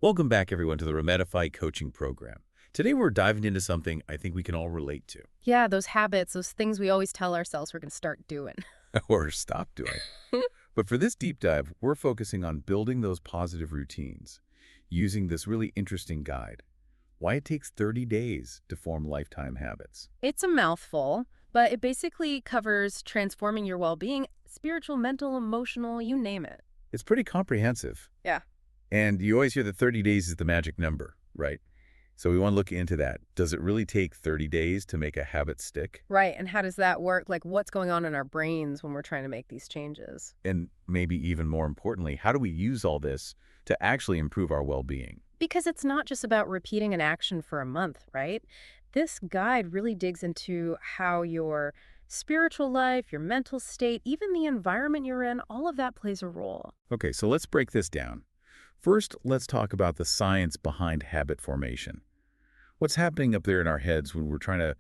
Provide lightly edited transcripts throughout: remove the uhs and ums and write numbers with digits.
Welcome back, everyone, to the Remedify Coaching Program. Today, we're diving into something I think we can all relate to, Yeah, those habits, those things we always tell ourselves we're going to start doing. or stop doing. But for this deep dive, we're focusing on building those positive routines using this really interesting guide, Why It Takes 30 Days to Form Lifetime Habits. It's a mouthful, but it basically covers transforming your well-being, spiritual, mental, emotional, you name it. It's pretty comprehensive. Yeah. And you always hear that 30 days is the magic number, right? So we want to look into that. Does it really take 30 days to make a habit stick? Right, and how does that work? Like, what's going on in our brains when we're trying to make these changes? And maybe even more importantly, how do we use all this to actually improve our well-being? Because it's not just about repeating an action for a month, right? This guide really digs into how your spiritual life, your mental state, even the environment you're in, all of that plays a role. Okay, so let's break this down. First, let's talk about the science behind habit formation. What's happening up there in our heads when we're trying to,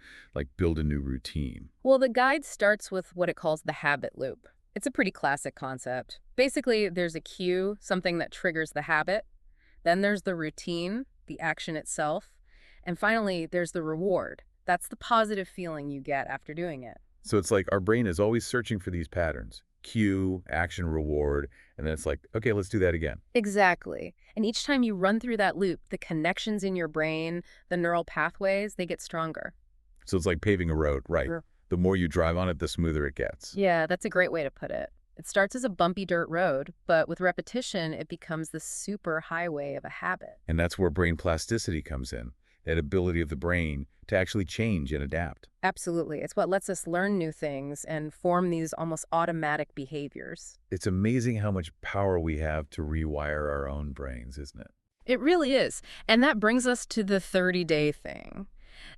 build a new routine? Well, the guide starts with what it calls the habit loop. It's a pretty classic concept. Basically, there's a cue, something that triggers the habit. Then there's the routine, the action itself. And finally, there's the reward. That's the positive feeling you get after doing it. So it's like our brain is always searching for these patterns. Cue, action, reward, and then it's like, okay, let's do that again. Exactly. And each time you run through that loop, the connections in your brain, the neural pathways, they get stronger. So it's like paving a road, right? Sure. The more you drive on it, the smoother it gets. Yeah, that's a great way to put it. It starts as a bumpy dirt road, but with repetition, it becomes the super highway of a habit. And that's where brain plasticity comes in, that ability of the brain to actually change and adapt. Absolutely. It's what lets us learn new things and form these almost automatic behaviors. It's amazing how much power we have to rewire our own brains, isn't it? It really is. And that brings us to the 30-day thing.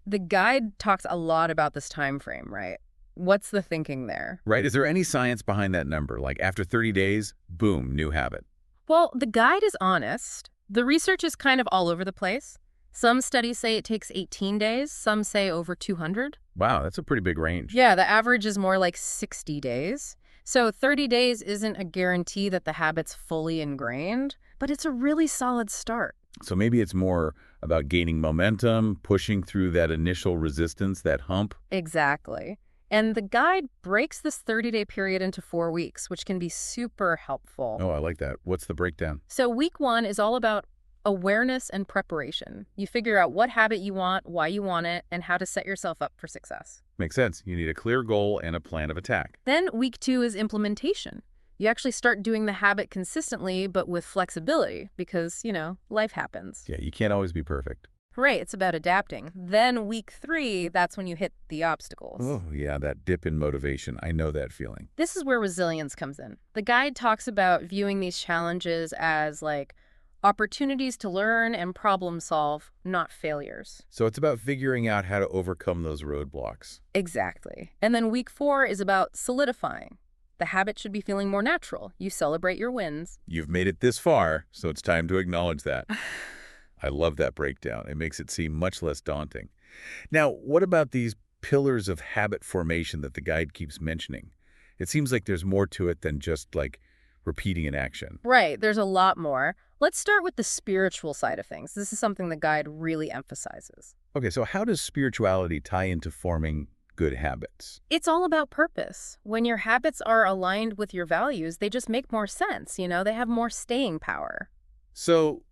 The guide talks a lot about this time frame, right? What's the thinking there? Right? Is there any science behind that number? Like after 30 days, boom, new habit. Well, the guide is honest. The research is kind of all over the place. Some studies say it takes 18 days, some say over 200. Wow, that's a pretty big range. Yeah, the average is more like 60 days. So 30 days isn't a guarantee that the habit's fully ingrained, but it's a really solid start. So maybe it's more about gaining momentum, pushing through that initial resistance, that hump. Exactly. And the guide breaks this 30-day period into 4 weeks, which can be super helpful. Oh, I like that. What's the breakdown? So week 1 is all about awareness and preparation. You figure out what habit you want, why you want it, and how to set yourself up for success. Makes sense. You need a clear goal and a plan of attack. Then week 2 is implementation. You actually start doing the habit consistently, but with flexibility because, life happens. Yeah, you can't always be perfect. Right, it's about adapting. Then week 3, that's when you hit the obstacles. Oh, yeah, that dip in motivation. I know that feeling. This is where resilience comes in. The guide talks about viewing these challenges as opportunities to learn and problem solve, not failures. So it's about figuring out how to overcome those roadblocks. Exactly. And then week 4 is about solidifying. The habit should be feeling more natural. You celebrate your wins. You've made it this far, so it's time to acknowledge that. I love that breakdown. It makes it seem much less daunting. Now, what about these pillars of habit formation that the guide keeps mentioning? It seems like there's more to it than just repeating an action. Right, there's a lot more. Let's start with the spiritual side of things. This is something the guide really emphasizes. Okay, so how does spirituality tie into forming good habits? It's all about purpose. When your habits are aligned with your values, they just make more sense, they have more staying power. So,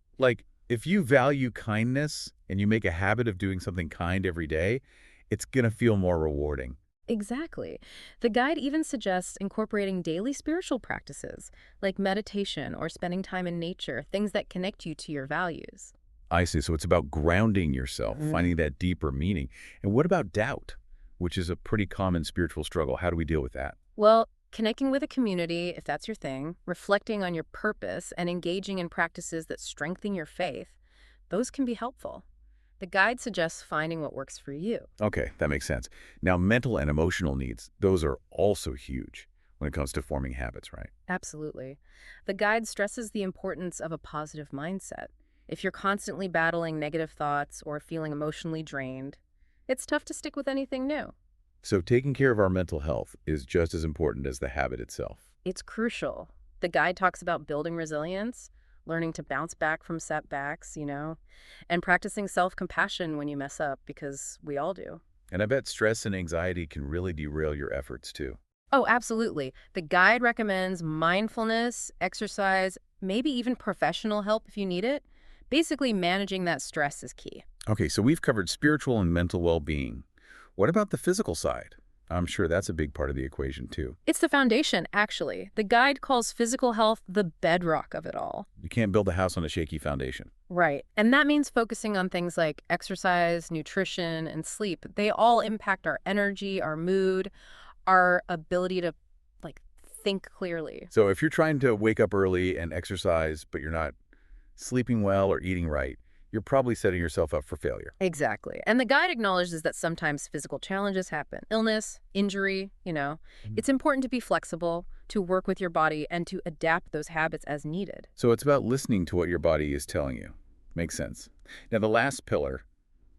if you value kindness and you make a habit of doing something kind every day, it's going to feel more rewarding. Exactly. The guide even suggests incorporating daily spiritual practices, like meditation or spending time in nature, things that connect you to your values. I see. So it's about grounding yourself, finding that deeper meaning. And what about doubt, which is a pretty common spiritual struggle? How do we deal with that? Well, connecting with a community, if that's your thing, reflecting on your purpose, and engaging in practices that strengthen your faith, those can be helpful. The guide suggests finding what works for you. Okay, that makes sense. Now, mental and emotional needs, those are also huge when it comes to forming habits, right? Absolutely. The guide stresses the importance of a positive mindset. If you're constantly battling negative thoughts or feeling emotionally drained, it's tough to stick with anything new. So taking care of our mental health is just as important as the habit itself. It's crucial. The guide talks about building resilience, learning to bounce back from setbacks, and practicing self-compassion when you mess up, because we all do. And I bet stress and anxiety can really derail your efforts too. Oh, absolutely. The guide recommends mindfulness, exercise, maybe even professional help if you need it. Basically, managing that stress is key. Okay, so we've covered spiritual and mental well-being. What about the physical side? I'm sure that's a big part of the equation too. It's the foundation, actually. The guide calls physical health the bedrock of it all. You can't build a house on a shaky foundation. Right. And that means focusing on things like exercise, nutrition, and sleep. They all impact our energy, our mood, our ability to, like, think clearly. So if you're trying to wake up early and exercise, but you're not sleeping well or eating right, you're probably setting yourself up for failure. Exactly. And the guide acknowledges that sometimes physical challenges happen. Illness, injury. It's important to be flexible, to work with your body, and to adapt those habits as needed. So it's about listening to what your body is telling you. Makes sense. Now, the last pillar,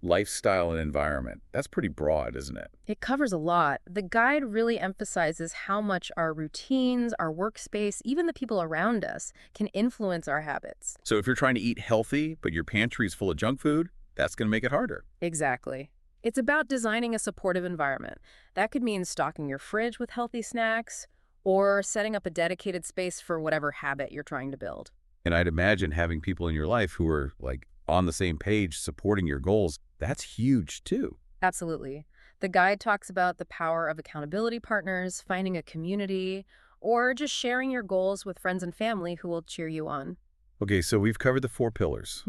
lifestyle and environment, that's pretty broad, isn't it? It covers a lot. The guide really emphasizes how much our routines, our workspace, even the people around us can influence our habits. So if you're trying to eat healthy, but your pantry is full of junk food, that's going to make it harder. Exactly. It's about designing a supportive environment. That could mean stocking your fridge with healthy snacks or setting up a dedicated space for whatever habit you're trying to build. And I'd imagine having people in your life who are like on the same page supporting your goals, that's huge too. Absolutely. The guide talks about the power of accountability partners, finding a community, or just sharing your goals with friends and family who will cheer you on. Okay, so we've covered the 4 pillars: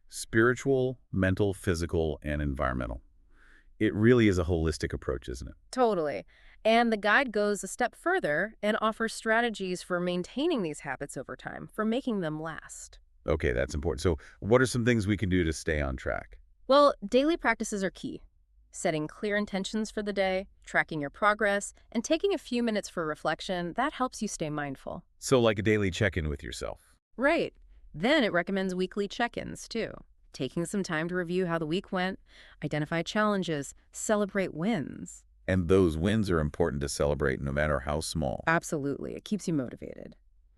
spiritual, mental, physical, and environmental. It really is a holistic approach, isn't it? Totally. And the guide goes a step further and offers strategies for maintaining these habits over time, for making them last. Okay, that's important. So what are some things we can do to stay on track? Well, daily practices are key. Setting clear intentions for the day, tracking your progress, and taking a few minutes for reflection, that helps you stay mindful. So like a daily check-in with yourself. Right. Then it recommends weekly check-ins, too. Taking some time to review how the week went, identify challenges, celebrate wins. And those wins are important to celebrate no matter how small. Absolutely. It keeps you motivated.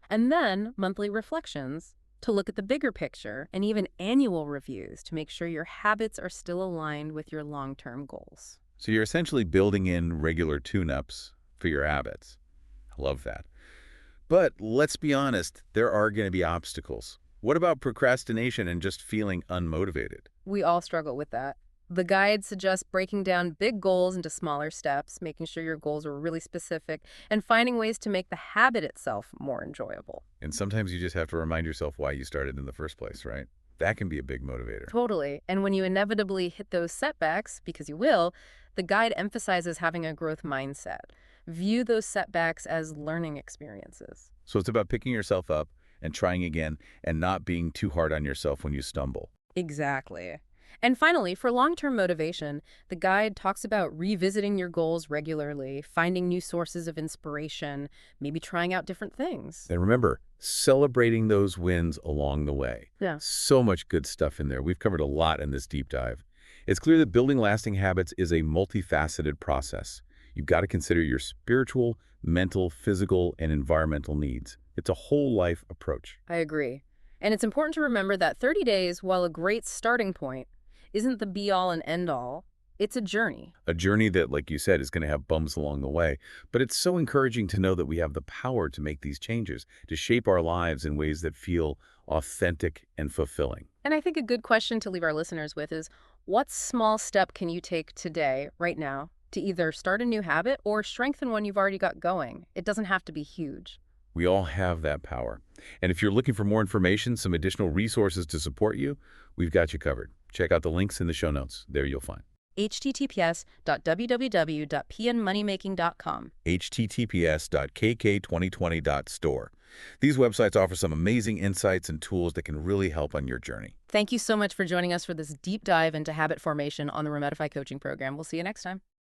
And then monthly reflections to look at the bigger picture, and even annual reviews to make sure your habits are still aligned with your long-term goals. So you're essentially building in regular tune-ups for your habits. I love that. But let's be honest, there are going to be obstacles. What about procrastination and just feeling unmotivated? We all struggle with that. The guide suggests breaking down big goals into smaller steps, making sure your goals are really specific, and finding ways to make the habit itself more enjoyable. And sometimes you just have to remind yourself why you started in the first place, right? That can be a big motivator. Totally. And when you inevitably hit those setbacks, because you will, the guide emphasizes having a growth mindset. View those setbacks as learning experiences. So it's about picking yourself up and trying again and not being too hard on yourself when you stumble. Exactly. And finally, for long-term motivation, the guide talks about revisiting your goals regularly, finding new sources of inspiration, maybe trying out different things. And remember, celebrating those wins along the way. Yeah. So much good stuff in there. We've covered a lot in this deep dive. It's clear that building lasting habits is a multifaceted process. You've got to consider your spiritual, mental, physical, and environmental needs. It's a whole life approach. I agree. And it's important to remember that 30 days, while a great starting point, isn't the be-all and end-all. It's a journey. A journey that, like you said, is going to have bumps along the way. But it's so encouraging to know that we have the power to make these changes, to shape our lives in ways that feel authentic and fulfilling. And I think a good question to leave our listeners with is, what small step can you take today, right now, to either start a new habit or strengthen one you've already got going? It doesn't have to be huge. We all have that power. And if you're looking for more information, some additional resources to support you, we've got you covered. Check out the links in the show notes. There you'll find. https://www.pnmoneymaking.com. https://kk2020.store. These websites offer some amazing insights and tools that can really help on your journey. Thank you so much for joining us for this deep dive into habit formation on the Remedify Coaching Program. We'll see you next time.